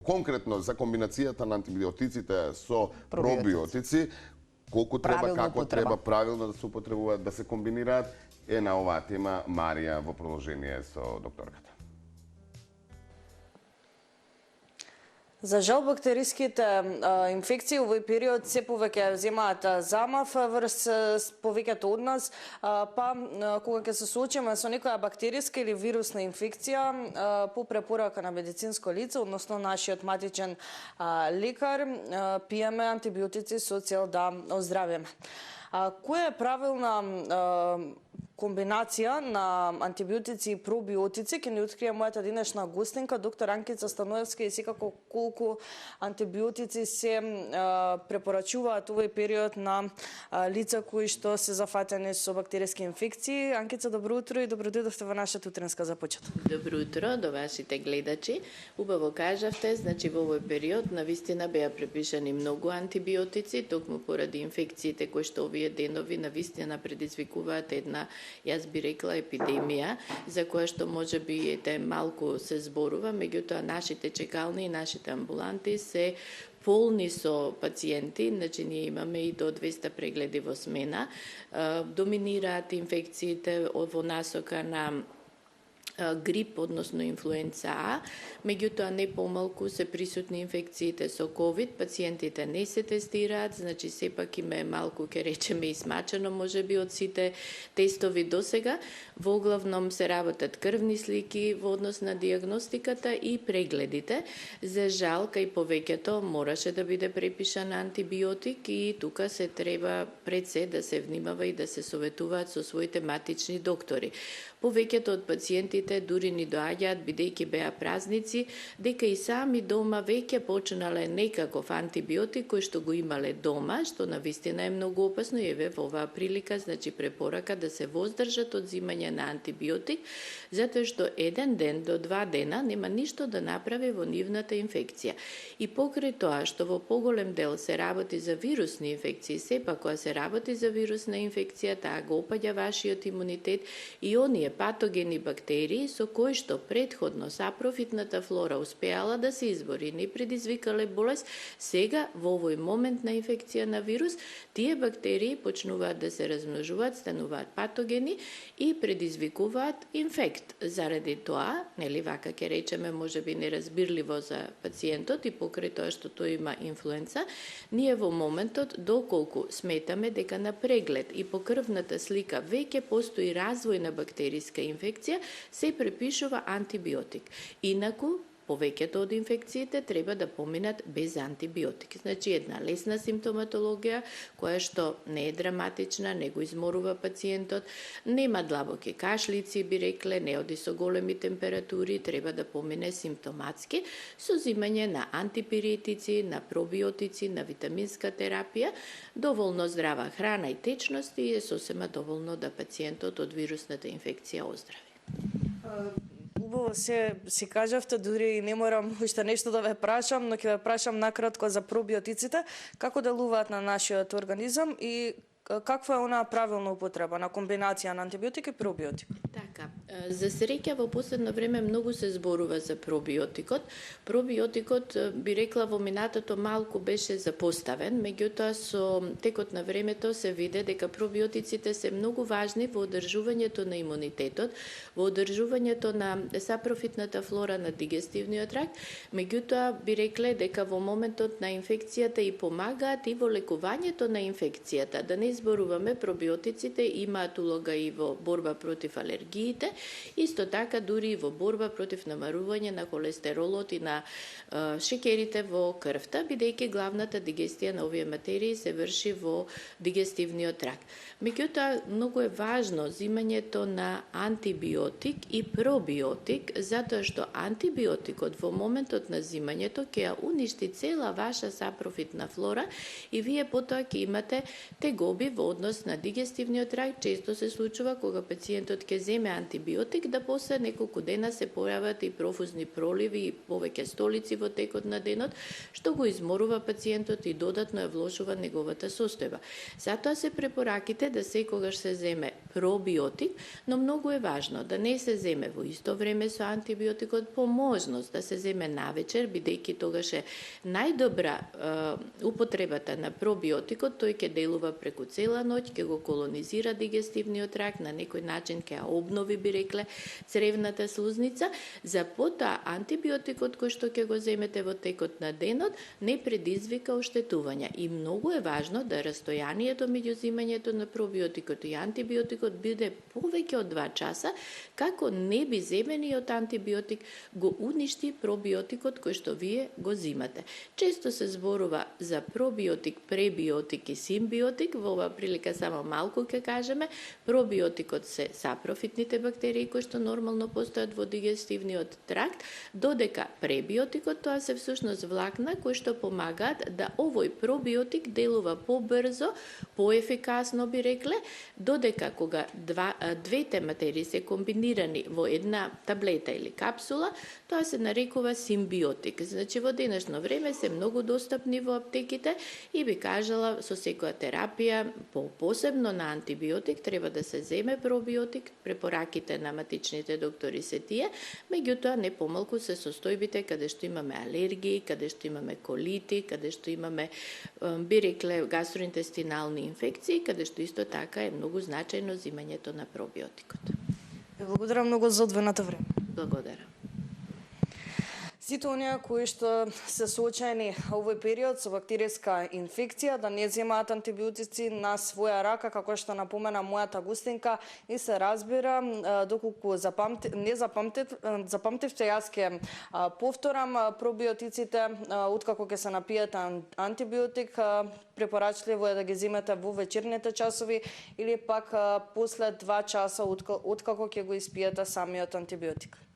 конкретно за комбинацијата на антибиотиците со пробиотици, колку треба, како треба правилно да се употребуваат, да се комбинираат, е на оваа тема Марија во продолжение со докторката. За жал, бактериските инфекции овој период се повеќе земаат замав врз повеќето од нас, па кога ќе се соочиме со некоја бактериска или вирусна инфекција, по препорака на медицинско лице, односно нашиот матичен лекар, пиеме антибиотици со цел да оздравиме. Која е правилна комбинација на антибиотици и пробиотици ќе ни открие мојата денешна гостинка, доктор Анкица Станоевска, и секако колку антибиотици се препорачуваат овој период на лица кои што се зафатени со бактериски инфекции. Анкица, добро утро и добро дојдовте во нашата утренска започет. Добро утро до вашите гледачи. Убаво кажавте, значи во овој период навистина беа препишани многу антибиотици, токму поради инфекциите кои што овие денови навистина предизвикуваат една, јас би рекла, епидемија, за која што може би малку се зборува, меѓутоа нашите чекални и нашите амбуланти се полни со пациенти, значи ние имаме и до 200 прегледи во смена. Доминираат инфекциите во насока на грип, односно инфлуенца А, меѓутоа не помалку се присутни инфекциите со ковид, пациентите не се тестираат, значи сепак им е малку, ке речеме, измачено можеби од сите тестови досега. Во главном се работат крвни слики во однос на диагностиката и прегледите. За жал, кај повеќето мораше да биде препишан антибиотик и тука се треба пред се да се внимава и да се советуваат со своите матични доктори. Повеќето од пациентите дури ни доаѓаат, бидејќи беа празници, дека и сами дома веќе почнале некаков антибиотик кој што го имале дома, што навистина е многу опасно, и еве во оваа прилика, значи препорака да се воздржат од зимање на антибиотик, затоа што 1 ден до 2 дена нема ништо да направи во нивната инфекција. И покрај тоа што во поголем дел се работи за вирусни инфекции, сепак кога се работи за вирусна инфекција, таа го опаѓа вашиот имунитет и оние патогени бактерии со кои што предходно сапрофитната флора успеала да се избори, не предизвикале болест, сега во овој момент на инфекција на вирус, тие бактерии почнуваат да се размножуваат, стануваат патогени и предизвикуваат инфект. Заради тоа, нели вака ќе речеме можеби неразбирливо за пациентот и покрај тоа што тој има инфлуенца, ние во моментот доколку сметаме дека на преглед и по крвната слика веќе постои развој на бактериска инфекција, се препишува антибиотик. Инаку, повеќето од инфекциите треба да поминат без антибиотик. Значи, една лесна симптоматологија, која што не е драматична, не го изморува пациентот, нема длабоки кашлици, би рекле, не оди со големи температури, треба да помине симптоматски, со зимање на антипиретици, на пробиотици, на витаминска терапија, доволно здрава храна и течност и е сосема доволно да пациентот од вирусната инфекција оздрави. Убаво си кажавте, дури не морам уште нешто да ве прашам, но ќе ве прашам накратко за пробиотиците, како делуваат на нашиот организам и каква е она правилна употреба на комбинација на антибиотик и пробиотик? Така, за среќа во последно време многу се зборува за пробиотикот. Пробиотикот, би рекла, во минатото малку беше запоставен, меѓутоа со текот на времето се виде дека пробиотиците се многу важни во одржувањето на имунитетот, во одржувањето на сапрофитната флора на дигестивниот тракт, меѓутоа би рекле дека во моментот на инфекцијата и помагаат и во лекувањето на инфекцијата. Да не зборуваме, пробиотиците имаат улога и во борба против алергиите, исто така дури и во борба против намарување на холестеролот и на шеќерите во крвта, бидејќи главната дигестија на овие материи се врши во дигестивниот тракт. Меѓутоа, многу е важно зимањето на антибиотик и пробиотик, затоа што антибиотикот во моментот на зимањето ќе ја уништи цела ваша сапрофитна флора и вие потоа ќе имате тегоби во однос на дигестивниот тракт. Често се случува кога пациентот ќе земе антибиотик да после неколку дена се појават и профузни проливи и повеќе столици во текот на денот, што го изморува пациентот и додатно ја влошува неговата состојба. Затоа се препораките да секогаш се земе пробиотик, но многу е важно да не се земе во исто време со антибиотикот, по можност да се земе навечер, бидејќи тогаш е најдобра употребата на пробиотикот, тој ќе делува преку цела ноќ, ќе го колонизира дигестивниот тракт, на некој начин ќе обнови, би рекле, цревната слузница. За потоа антибиотикот кој што ќе го земете во текот на денот не предизвика оштетувања. И многу е важно да растојанието меѓу земањето на пробиотикот и антибиотикот биде повеќе од 2 часа, како не би земениот антибиотик го уништи пробиотикот кој што вие го зимате. Често се зборува за пробиотик, пребиотик и симбиотик, во оваа прилика само малку ќе кажеме. Пробиотикот се сапрофитните бактерии кои што нормално постојат во дигестивниот тракт, додека пребиотикот тоа се всушност влакна кои што помагаат да овој пробиотик делува побрзо, поефикасно би рекле, додека кога двете материи се комбинирани во една таблета или капсула, тоа се нарекува симбиотик. Значи во денешно време се многу достапни во аптеките и би кажала со секоја терапија, посебно на антибиотик, треба да се земе пробиотик. Препораките на матичните доктори се тие, меѓутоа не помалку се состојбите каде што имаме алергии, каде што имаме колити, каде што имаме би рекле гастроинтестинални инфекции, каде што исто така е многу значајно земањето на пробиотикот. Благодарам многу за одвоеното време. Благодарам. Сите оние кои што се соочени овој период со бактеријска инфекција да не земаат антибиотици на своја рака, како што напомена мојата гостинка, и се разбира, доколку запамтивте, јас ќе повторам, пробиотиците, откако ќе се напиете антибиотик, препорачливо е да ги земете во вечерните часови или пак после 2 часа откако ќе го испиете самиот антибиотик.